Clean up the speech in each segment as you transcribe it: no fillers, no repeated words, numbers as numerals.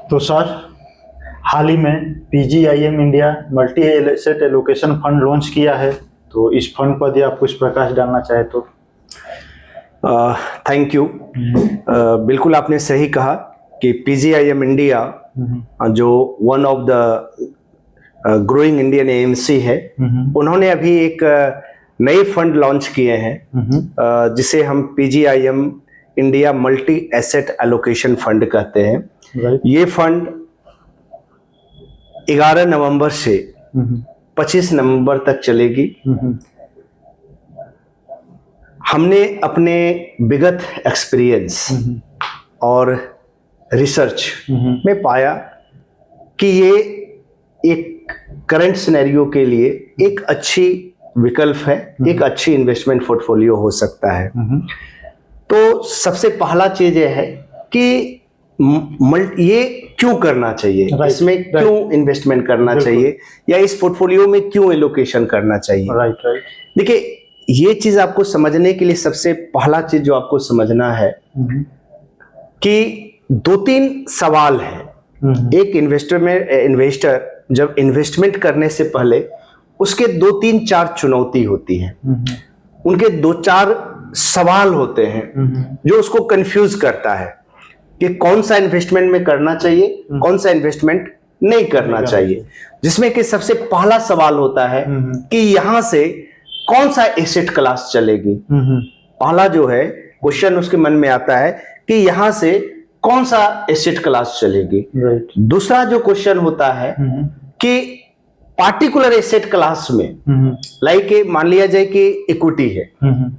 तो सर, हाल ही में PGIM India multi asset allocation fund launch किया है, तो इस फंड पर यदि आप कुछ प्रकाश डालना चाहे तो। Thank you. बिल्कुल आपने सही कहा कि पीजीआईएम इंडिया जो one of the growing Indian AMC है, उन्होंने अभी एक नए फंड लॉन्च किए हैं जिसे हम PGIM India multi asset allocation fund कहते हैं। ये फंड 11 नवंबर से 25 नवंबर तक चलेगी। हमने अपने विगत एक्सपीरियंस और रिसर्च में पाया कि ये एक करंट सिनेरियो के लिए एक अच्छी विकल्प है, एक अच्छी इन्वेस्टमेंट पोर्टफोलियो हो सकता है। तो सबसे पहला चीज ये है कि ये क्यों करना चाहिए, इसमें क्यों इन्वेस्टमेंट करना चाहिए, या इस पोर्टफोलियो में क्यों एलोकेशन करना चाहिए। देखिए, ये चीज आपको समझने के लिए सबसे पहला चीज जो आपको समझना है कि 2-3 सवाल है। एक इन्वेस्टर जब इन्वेस्टमेंट करने से पहले उसके 2-3-4 चुनौती होती है, उनके 2-4 सवाल होते हैं जो उसको कंफ्यूज करता है कि कौन सा इन्वेस्टमेंट में करना चाहिए, कौन सा इन्वेस्टमेंट नहीं करना चाहिए। जिसमें कि सबसे पहला सवाल होता है कि यहां से कौन सा एसेट क्लास चलेगी। पहला जो है क्वेश्चन उसके मन में आता है कि यहां से कौन सा एसेट क्लास चलेगी। दूसरा जो क्वेश्चन होता है कि पार्टिकुलर एसेट क्लास में, लाइक मान लिया जाए कि इक्विटी है,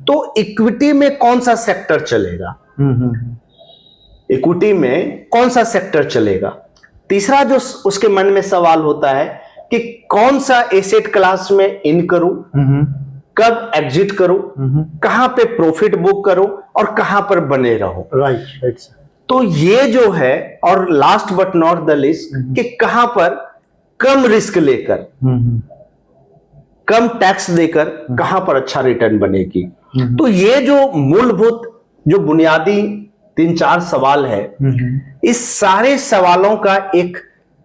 तो इक्विटी में कौन सा सेक्टर चलेगा, इक्विटी में कौन सा सेक्टर चलेगा। तीसरा जो उसके मन में सवाल होता है कि कौन सा एसेट क्लास में इन करूं, कब एग्जिट करूं, कहां पे प्रॉफिट बुक करूं और कहां पर बने रहो। राइट। तो ये जो है, और last but not the list, कि कहां पर कम रिस्क लेकर, कम टैक्स देकर कहां पर अच्छा रिटर्न बनेगी। तो ये जो मूलभूत, जो बुनियादी 3-4 सवाल है, इस सारे सवालों का एक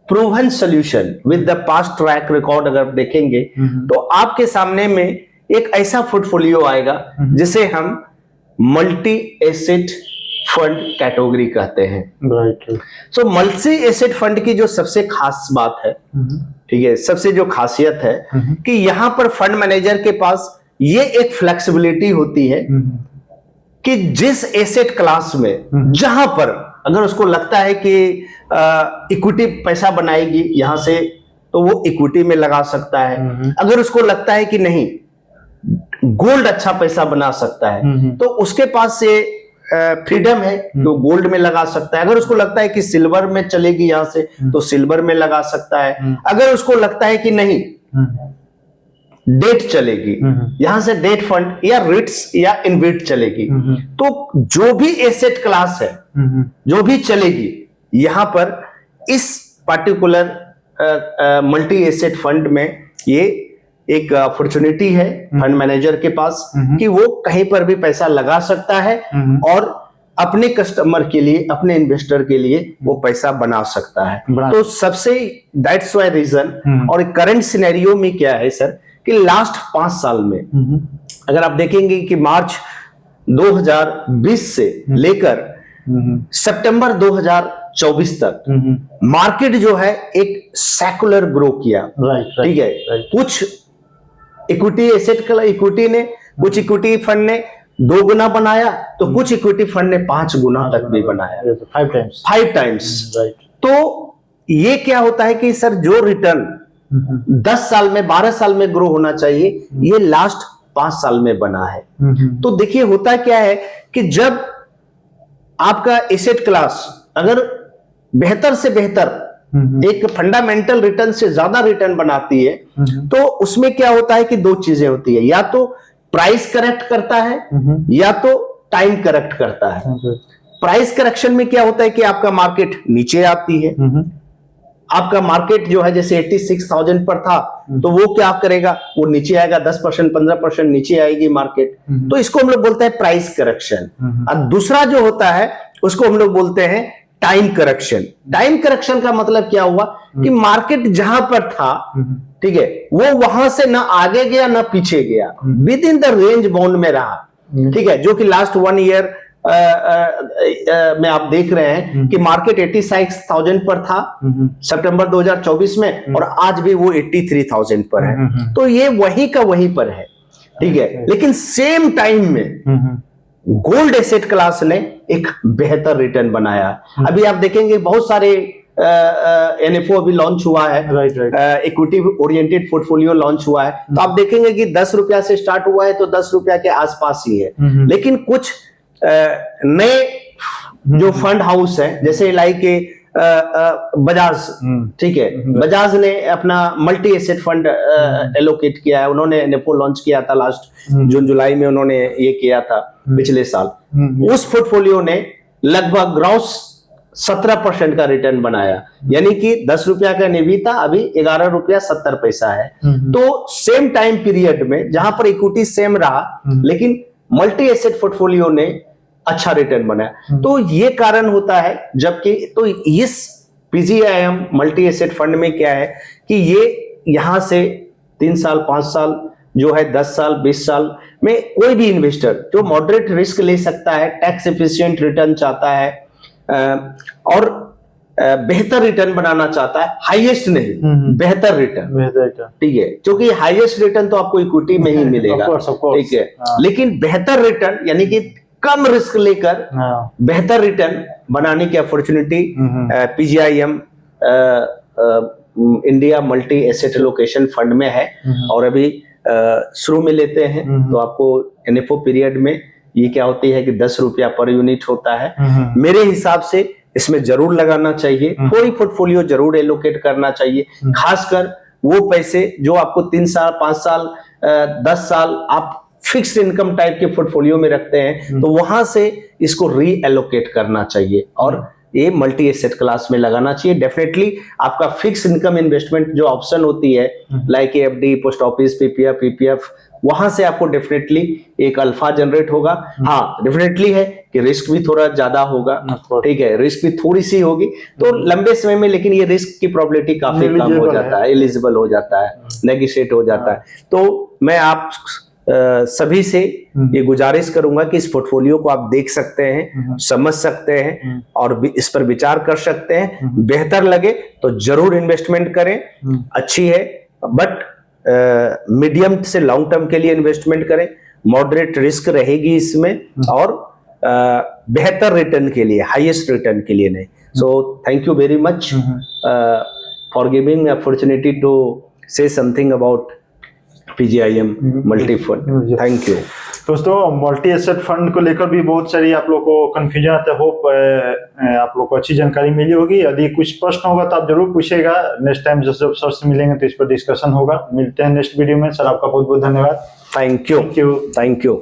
proven solution with the past track record अगर देखेंगे तो आपके सामने में एक ऐसा पोर्टफोलियो आएगा जिसे हम मल्टी एसेट फंड कैटेगरी कहते हैं। सो मल्टी एसेट फंड की जो सबसे खास बात है, ठीक है, सबसे जो खासियत है कि यहां पर फंड मैनेजर के पास ये एक फ्लेक्सिबिलिटी होती है कि जिस एसेट क्लास में, जहां पर अगर उसको लगता है कि इक्विटी पैसा बनाएगी यहां से, तो वो इक्विटी में लगा सकता है। अगर उसको लगता है कि नहीं, गोल्ड अच्छा पैसा बना सकता है, तो उसके पास से फ्रीडम है, तो गोल्ड में लगा सकता है। अगर उसको लगता है कि सिल्वर में चलेगी यहां से, तो सिल्वर में लगा सकता है। अगर उसको लगता है कि नहीं, डेट चलेगी, यहां से डेट फंड या रिट्स या इनविट चलेगी। तो जो भी एसेट क्लास है, जो भी चलेगी, यहां पर इस पार्टिकुलर मल्टी एसेट फंड में ये एक अपॉर्चुनिटी है फंड मैनेजर के पास कि वो कहीं पर भी पैसा लगा सकता है और अपने कस्टमर के लिए, अपने इन्वेस्टर के लिए वो पैसा बना सकता है। तो सबसे दैट्स वाई रीजन। और करंट सिनेरियो में क्या है सर, कि लास्ट 5 साल में अगर आप देखेंगे कि मार्च 2020 से लेकर सितंबर 2024 तक मार्केट जो है एक सेकुलर ग्रो किया। ठीक है, कुछ इक्विटी एसेट इक्विटी ने, कुछ इक्विटी फंड ने 2 गुना बनाया, तो कुछ इक्विटी फंड ने 5 गुना तक भी बनाया, 5 टाइम्स। तो ये क्या होता है कि सर जो रिटर्न 10 साल में, 12 साल में ग्रो होना चाहिए, ये लास्ट 5 साल में बना है। तो देखिए होता क्या है कि जब आपका एसेट क्लास अगर बेहतर से बेहतर एक फंडामेंटल रिटर्न से ज्यादा रिटर्न बनाती है, तो उसमें क्या होता है कि 2 चीजें होती है, या तो प्राइस करेक्ट करता है या तो टाइम करेक्ट करता है। प्राइस करेक्शन में क्या होता है कि आपका मार्केट नीचे आती है, आपका मार्केट जो है जैसे 86,000 पर था, तो वो क्या करेगा, वो नीचे आएगा, 10% 15% नीचे आएगी मार्केट। तो इसको हम लोग बोलते हैं प्राइस करेक्शन। और दूसरा जो होता है उसको हम लोग बोलते हैं टाइम करेक्शन का मतलब क्या हुआ कि मार्केट जहां पर था, ठीक है, वो वहां से ना आगे गया ना पीछे गया, with in the range bound में रहा, ठीक है, जो कि लास्ट 1 ईयर में आप देख रहे हैं कि मार्केट 86,000 पर था सितंबर 2024 में, और आज भी वो 83,000 पर है। तो ये वही का वही पर है, ठीक है। लेकिन सेम टाइम में गोल्ड एसेट क्लास ने एक बेहतर रिटर्न बनाया। अभी आप देखेंगे बहुत सारे एनएफओ अभी लॉन्च हुआ है, इक्विटी ओरिएंटेड पोर्टफोलियो लॉन्च हुआ है, तो आप देखेंगे कि 10 रुपया से स्टार्ट हुआ है तो 10 रुपया के आसपास ही है। लेकिन कुछ नए जो फंड हाउस है, जैसे लाइक बजाज, ठीक है, बजाज ने अपना मल्टी एसेट फंड एलोकेट किया है, उन्होंने एनएफओ लॉन्च किया था लास्ट जून जुलाई में, उन्होंने ये किया था पिछले साल। उस पोर्टफोलियो ने लगभग ग्रॉस 17% का रिटर्न बनाया, यानी कि 10 रुपया का निवी था, अभी 11 रुपया 70 पैसा है। तो सेम टाइम पीरियड में जहां पर इक्विटी सेम रहा, लेकिन मल्टी एसेट पोर्टफोलियो ने अच्छा रिटर्न बनाया। तो ये कारण होता है, जबकि तो इस पीजीआईएम मल्टी एसेट फंड में क्या है कि ये यहां से 3 साल 5 साल जो है 10 साल 20 साल में कोई भी इन्वेस्टर जो मॉडरेट रिस्क ले सकता है, टैक्स एफिशिएंट रिटर्न चाहता है और बेहतर रिटर्न बनाना चाहता है, हाईएस्ट नहीं, बेहतर रिटर्न, ठीक है, क्योंकि हाईएस्ट रिटर्न तो आपको इक्विटी में ही मिलेगा, ठीक है, लेकिन बेहतर रिटर्न यानी कि कम रिस्क लेकर बेहतर रिटर्न बनाने की opportunity PGIM India multi asset allocation fund में है। और अभी शुरू में लेते हैं तो आपको एनएफओ पीरियड में ये क्या होती है कि 10 रुपया पर यूनिट होता है। मेरे हिसाब से इसमें जरूर लगाना चाहिए, थोड़ी पोर्टफोलियो जरूर एलोकेट करना चाहिए, खासकर वो पैसे जो आपको 3 साल 5 साल 10 साल आप फिक्स्ड इनकम टाइप के पोर्टफोलियो में रखते हैं, तो वहां से इसको री एलोकेट करना चाहिए और ये मल्टी एसेट क्लास में लगाना चाहिए। डेफिनेटली आपका फिक्स इनकम इन्वेस्टमेंट जो ऑप्शन होती है like FD, post office, PPF, वहां से आपको डेफिनेटली एक अल्फा जनरेट होगा। हाँ, डेफिनेटली है कि रिस्क भी थोड़ा ज्यादा होगा, ठीक है, रिस्क भी थोड़ी सी होगी तो लंबे समय में, लेकिन ये रिस्क की प्रोबेबिलिटी काफी कम हो जाता है, एलिजिबल हो जाता है, नेगोशिएट हो जाता है। तो मैं आप सभी से ये गुजारिश करूंगा कि इस पोर्टफोलियो को आप देख सकते हैं, समझ सकते हैं और इस पर विचार कर सकते हैं। बेहतर लगे तो जरूर इन्वेस्टमेंट करें, अच्छी है, बट मीडियम से लॉन्ग टर्म के लिए इन्वेस्टमेंट करें, मॉडरेट रिस्क रहेगी इसमें और बेहतर रिटर्न के लिए, हाईएस्ट रिटर्न के लिए नहीं। So thank you very much for giving opportunity to say something about PGIM multi fund. Thank you. दोस्तों, मल्टी एसेट फंड को लेकर भी बहुत सारी आप लोग को कंफ्यूजन आता है, होप आप लोग को अच्छी जानकारी मिली होगी। यदि कुछ प्रश्न होगा तो आप जरूर पूछेगा, नेक्स्ट टाइम जब सर से मिलेंगे तो इस पर डिस्कशन होगा। मिलते हैं नेक्स्ट वीडियो में। सर आपका बहुत बहुत धन्यवाद। Thank you.